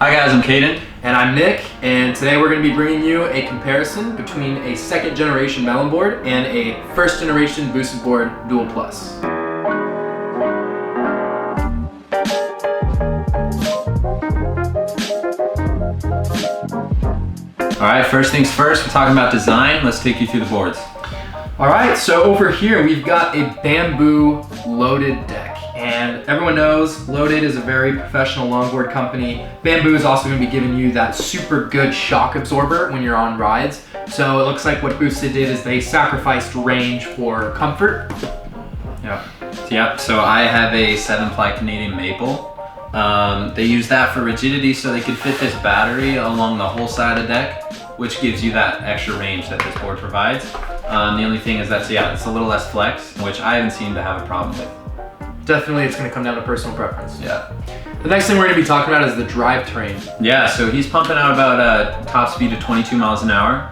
Hi guys, I'm Caden. And I'm Nick, and today we're going to be bringing you a comparison between a second generation Melonboard and a first generation boosted board Dual Plus. Alright, first things first, we're talking about design. Let's take you through the boards. Alright, so over here we've got a bamboo loaded deck. And everyone knows Loaded is a very professional longboard company. Bamboo is also going to be giving you that super good shock absorber when you're on rides. So it looks like what Boosted did is they sacrificed range for comfort. Yep, so I have a 7-ply Canadian maple. They use that for rigidity so they could fit this battery along the whole side of the deck, which gives you that extra range that this board provides. The only thing is that, it's a little less flex, which I haven't seemed to have a problem with. Definitely it's going to come down to personal preference. Yeah. The next thing we're going to be talking about is the drivetrain. Yeah, so he's pumping out about a top speed of 22 miles an hour.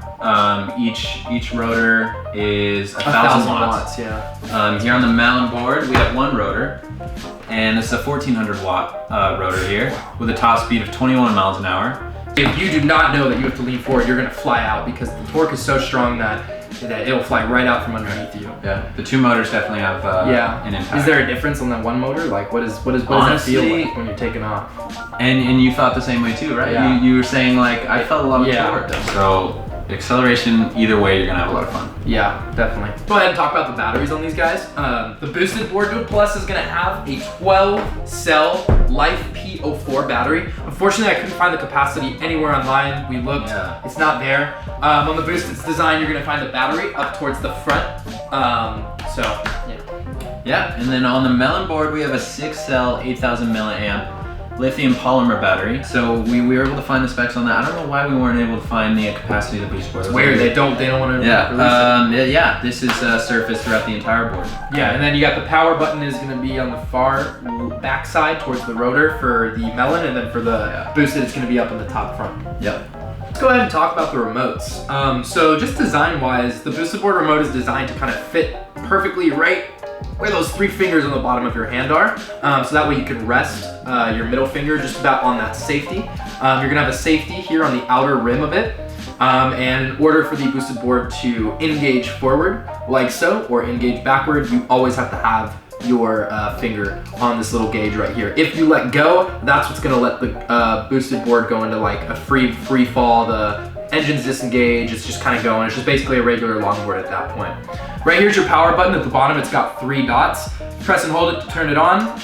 Each rotor is 1,000 watts. Yeah. Here on the Melonboard, we have one rotor, and it's a 1,400 watt rotor here with a top speed of 21 miles an hour. If you do not know that you have to lean forward, you're going to fly out because the torque is so strong that it'll fly right out from underneath you. Yeah, the two motors definitely have an impact. Is there a difference on that one motor? Like, what does that feel like when you're taking off? And you thought the same way too, right? Yeah. You were saying like I felt a lot of torque. So acceleration, either way, you're gonna have a lot of fun. Yeah, definitely. Go ahead and talk about the batteries on these guys. The Boosted Board Dual Plus is gonna have a 12-cell Life P04 battery. Unfortunately, I couldn't find the capacity anywhere online. We looked, it's not there. On the Boosted's design, you're gonna find the battery up towards the front. Yeah, and then on the Melonboard, we have a 6-cell, 8,000 milliamp lithium polymer battery. So we were able to find the specs on that. I don't know why we weren't able to find the capacity of the Boosted board. It's weird, they don't want to release it. Yeah, this is surfaced throughout the entire board. Yeah, and then you got the power button is going to be on the far back side towards the rotor for the Melon, and then for the Boosted, it's going to be up on the top front. Yep. Let's go ahead and talk about the remotes. So just design-wise, the Boosted board remote is designed to kind of fit perfectly right where those 3 fingers on the bottom of your hand are. So that way you can rest your middle finger just about on that safety. You're gonna have a safety here on the outer rim of it. And in order for the Boosted board to engage forward like so, or engage backward, you always have to have your finger on this little gauge right here. If you let go, that's what's gonna let the Boosted board go into like a free fall. The engine's disengage, it's just kind of going. It's just basically a regular longboard at that point. Right here's your power button. At the bottom, it's got 3 dots. Press and hold it to turn it on.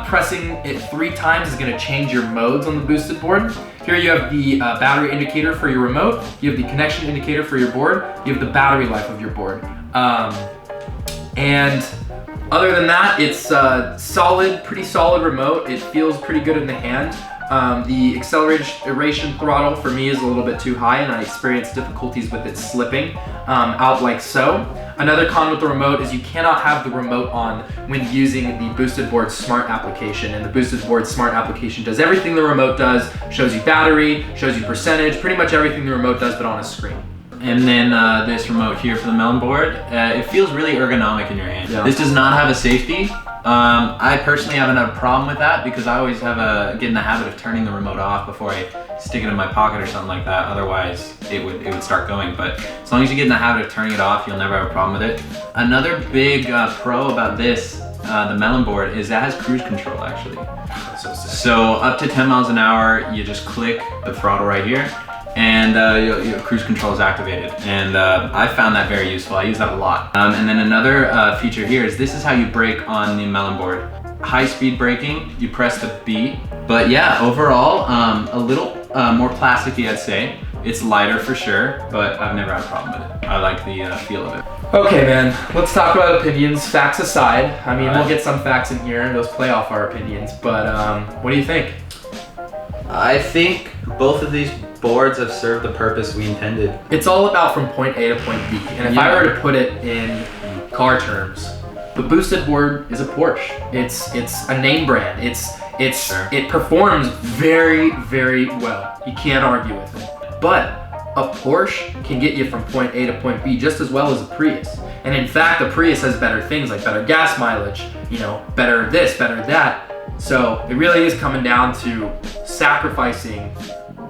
Pressing it 3 times is gonna change your modes on the Boosted board. Here you have the battery indicator for your remote. You have the connection indicator for your board. You have the battery life of your board. And other than that, it's pretty solid remote. It feels pretty good in the hand. The acceleration throttle for me is a little bit too high, and I experience difficulties with it slipping out like so. Another con with the remote is you cannot have the remote on when using the Boosted Board Smart application. And the Boosted Board Smart application does everything the remote does, shows you battery, shows you percentage, pretty much everything the remote does but on a screen. And then this remote here for the Melonboard, it feels really ergonomic in your hand. Yeah. This does not have a safety. I personally haven't had a problem with that because I always get in the habit of turning the remote off before I stick it in my pocket or something like that. Otherwise, it would start going. But as long as you get in the habit of turning it off, you'll never have a problem with it. Another big pro about this, the Melonboard, is that has cruise control actually. That's so sick. So up to 10 miles an hour, you just click the throttle right here, and your cruise control is activated. And I found that very useful. I use that a lot. And then another feature here is this is how you brake on the Melonboard. High speed braking, you press the B. But yeah, overall, a little more plasticky, I'd say. It's lighter for sure, but I've never had a problem with it. I like the feel of it. Okay, man, let's talk about opinions. Facts aside, I mean, we'll get some facts in here and those play off our opinions, but what do you think? I think both of these boards have served the purpose we intended. It's all about from point A to point B. And if I were to put it in car terms, the Boosted board is a Porsche. It's a name brand. It performs very, very well. You can't argue with it. But a Porsche can get you from point A to point B just as well as a Prius. And in fact, the Prius has better things like better gas mileage, better this, better that. So it really is coming down to sacrificing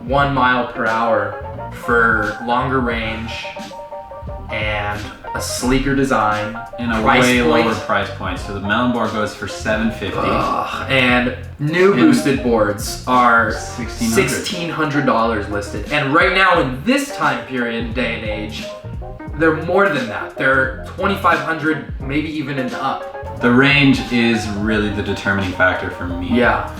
1 mile per hour for longer range and a sleeker design and a way lower price point. So the Melonboard goes for $750. And new boosted boards are $1,600 listed. And right now in this time period, day and age, they're more than that. They're $2,500, maybe even and up. The range is really the determining factor for me. Yeah.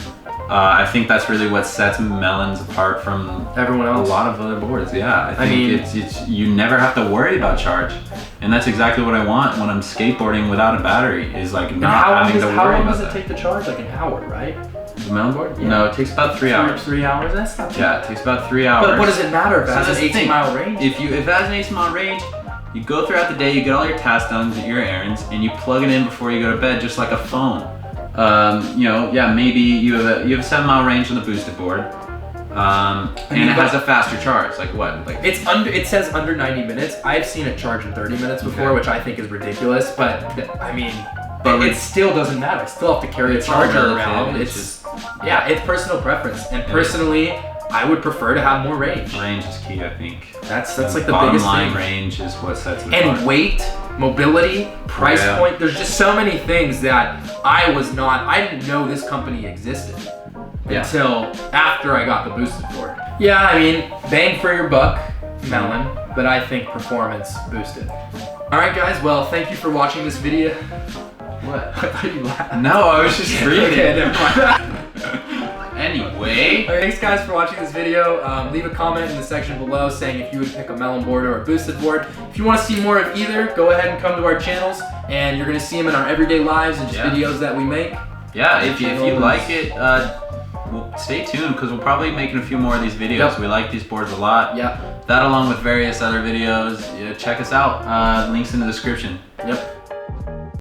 I think that's really what sets Melons apart from everyone else. A lot of other boards. Yeah, I mean, it's you never have to worry about charge, and that's exactly what I want when I'm skateboarding without a battery. Is like not having to worry about that. How long does it take to charge? Like an hour, right? The Melonboard? Yeah. No, it takes about 3 hours. 3 hours? That's not too bad. It takes about 3 hours. But what does it matter if it has an 18-mile range? If it has an 18-mile range, you go throughout the day, you get all your tasks done, your errands, and you plug it in before you go to bed, just like a phone. Maybe you have a 7-mile range on the boosted board, and it has a faster charge. Like what? Like it says under 90 minutes. I've seen it charge in 30 minutes before, which I think is ridiculous. But I mean, it still doesn't matter. I still have to carry a charger around. It's personal preference, and personally, I would prefer to have more range. Range is key, I think. That's like the biggest thing. Range is what sets it apart. And weight, mobility, price point. There's just so many things that I didn't know this company existed until after I got the boosted board. Yeah, I mean, bang for your buck, Melon, but I think performance boosted. All right, guys. Well, thank you for watching this video. What? I thought you laughed. No, I was just reading. Okay, never mind. Anyway. Okay, thanks guys for watching this video. Leave a comment in the section below saying if you would pick a Melonboard or a boosted board. If you want to see more of either, go ahead and come to our channels, and you're going to see them in our everyday lives and just videos that we make. Yeah, if you like it, stay tuned because we'll probably be making a few more of these videos. Yep. We like these boards a lot. Yeah. That along with various other videos. Check us out. Links in the description. Yep.